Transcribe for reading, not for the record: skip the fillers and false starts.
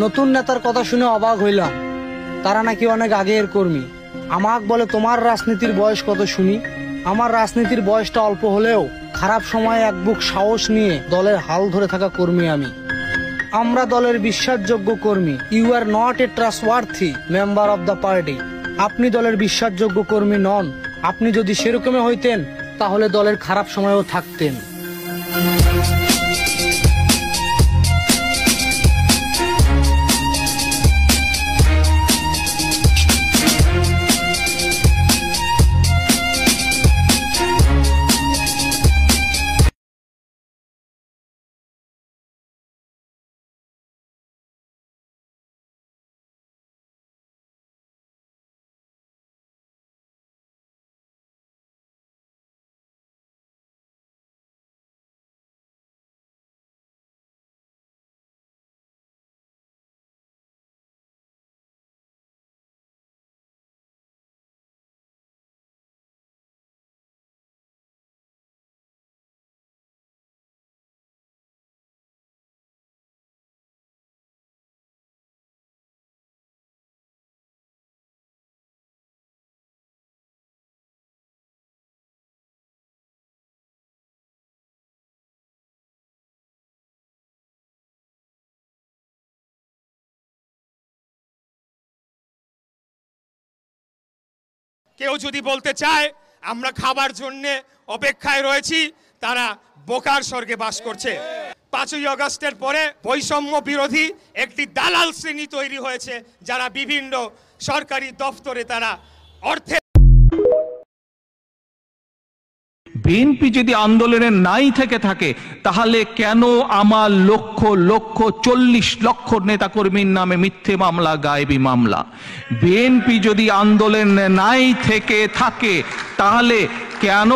নতুন নেতার কথা শুনে অবাক হইলাম। তারা নাকি অনেক আগের কর্মী। আমাক বলে তোমার রাজনীতির বয়স কত শুনি। আমার রাজনীতির বয়সটা অল্প হলেও খারাপ সময়ে এক বুক সাহস নিয়ে দলের হাল ধরে থাকা কর্মী আমি। আমরা দলের বিশ্বাসযোগ্য কর্মী। You are not a trustworthy member of the party. আপনি দলের বিশ্বাসযোগ্য কর্মী নন। আপনি যদি সেরকমই হইতেন তাহলে দলের খারাপ সময়েও থাকতেন। কেউ যদি বলতে চায় আমরা খাবার জন্য অপেক্ষায় রয়েছি, তারা বোকার স্বর্গে বাস করছে। 5ই আগস্টের পরে বৈষম্য বিরোধী একটি দালাল শ্রেণী তৈরি হয়েছে, যারা বিভিন্ন সরকারি দপ্তরে তারা অর্থে। বিএনপি যদি আন্দোলনে নাই থেকে থাকে তাহলে কেন আমার লক্ষ লক্ষ 40 লক্ষ নেতাকর্মীর নামে মিথ্যে মামলা, গায়েবী মামলা? বিএনপি যদি আন্দোলনে নাই থেকে থাকে তাহলে কেন